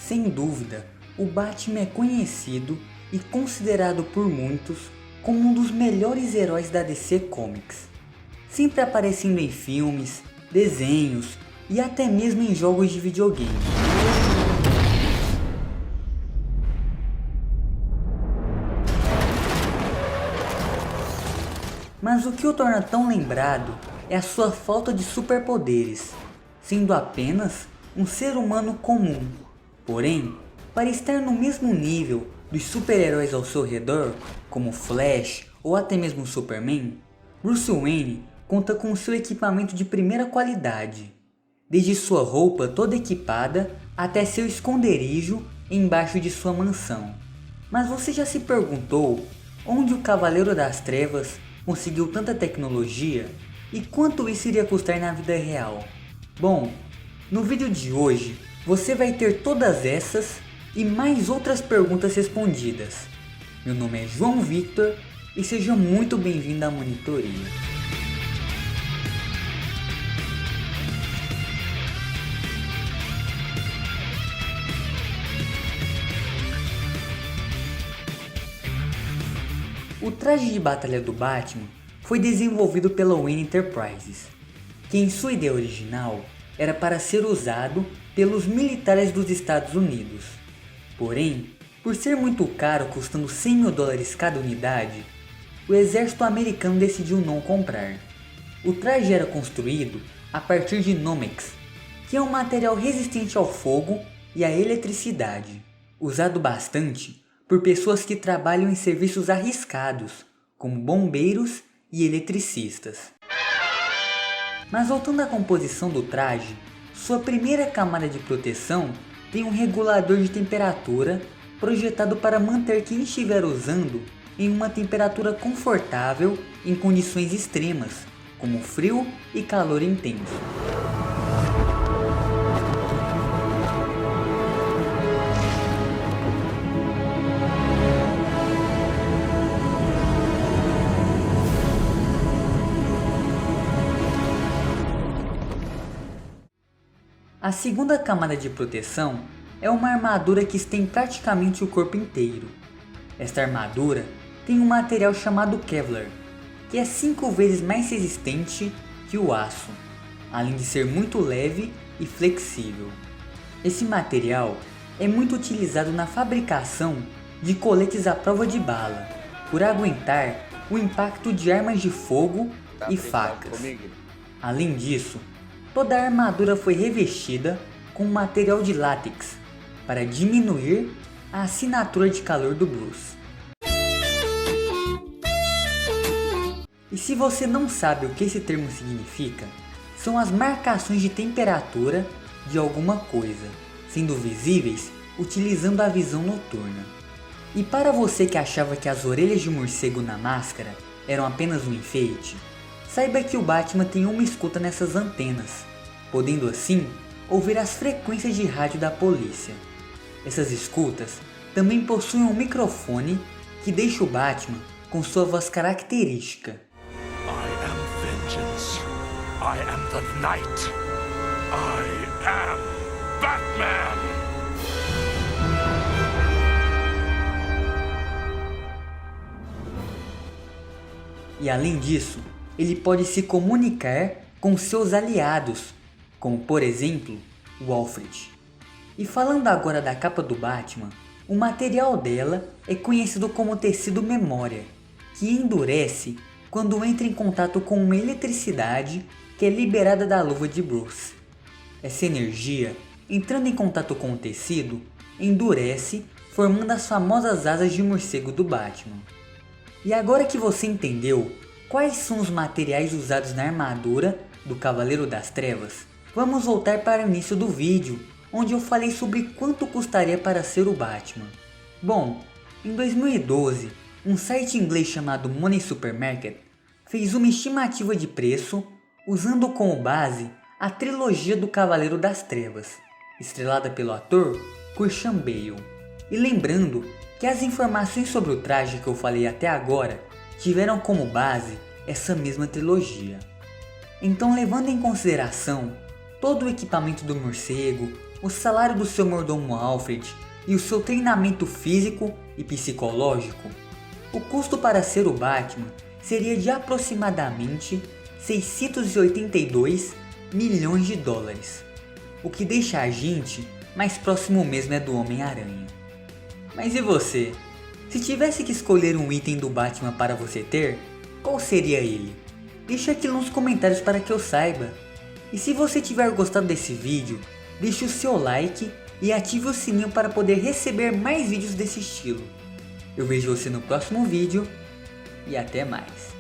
Sem dúvida, o Batman é conhecido e considerado por muitos como um dos melhores heróis da DC Comics, sempre aparecendo em filmes, desenhos e até mesmo em jogos de videogame. Mas o que o torna tão lembrado é a sua falta de superpoderes, sendo apenas um ser humano comum. Porém, para estar no mesmo nível dos super-heróis ao seu redor, como Flash ou até mesmo Superman, Bruce Wayne conta com seu equipamento de primeira qualidade, desde sua roupa toda equipada até seu esconderijo embaixo de sua mansão. Mas você já se perguntou onde o Cavaleiro das Trevas conseguiu tanta tecnologia e quanto isso iria custar na vida real? Bom, no vídeo de hoje você vai ter todas essas e mais outras perguntas respondidas. Meu nome é João Victor e seja muito bem-vindo à monitoria. O traje de batalha do Batman foi desenvolvido pela Wayne Enterprises, que em sua ideia original era para ser usado pelos militares dos Estados Unidos. Porém, por ser muito caro, custando $100 mil cada unidade, o exército americano decidiu não comprar. O traje era construído a partir de Nomex, que é um material resistente ao fogo e à eletricidade, usado bastante por pessoas que trabalham em serviços arriscados, como bombeiros e eletricistas. Mas voltando à composição do traje, sua primeira camada de proteção tem um regulador de temperatura projetado para manter quem estiver usando em uma temperatura confortável em condições extremas, como frio e calor intenso. A segunda camada de proteção é uma armadura que estende praticamente o corpo inteiro. Esta armadura tem um material chamado Kevlar, que é 5 vezes mais resistente que o aço, além de ser muito leve e flexível. Esse material é muito utilizado na fabricação de coletes à prova de bala, por aguentar o impacto de armas de fogo e facas. Além disso, toda a armadura foi revestida com material de látex para diminuir a assinatura de calor do Bruce. E se você não sabe o que esse termo significa, são as marcações de temperatura de alguma coisa, sendo visíveis utilizando a visão noturna. E para você que achava que as orelhas de morcego na máscara eram apenas um enfeite, saiba que o Batman tem uma escuta nessas antenas, podendo assim ouvir as frequências de rádio da polícia. Essas escutas também possuem um microfone que deixa o Batman com sua voz característica. I am vengeance. I am the night. I am Batman. E além disso, ele pode se comunicar com seus aliados, como por exemplo, o Alfred. E falando agora da capa do Batman, o material dela é conhecido como tecido memória, que endurece quando entra em contato com uma eletricidade que é liberada da luva de Bruce. Essa energia, entrando em contato com o tecido, endurece, formando as famosas asas de morcego do Batman. E agora que você entendeu quais são os materiais usados na armadura do Cavaleiro das Trevas, vamos voltar para o início do vídeo, onde eu falei sobre quanto custaria para ser o Batman. Bom, em 2012, um site inglês chamado Money Supermarket fez uma estimativa de preço usando como base a trilogia do Cavaleiro das Trevas, estrelada pelo ator Christian Bale. E lembrando que as informações sobre o traje que eu falei até agora tiveram como base essa mesma trilogia. Então, levando em consideração todo o equipamento do morcego, o salário do seu mordomo Alfred e o seu treinamento físico e psicológico, o custo para ser o Batman seria de aproximadamente 682 milhões de dólares, o que deixa a gente mais próximo mesmo é do Homem-Aranha. Mas e você? Se tivesse que escolher um item do Batman para você ter, qual seria ele? Deixa aqui nos comentários para que eu saiba. E se você tiver gostado desse vídeo, deixe o seu like e ative o sininho para poder receber mais vídeos desse estilo. Eu vejo você no próximo vídeo e até mais.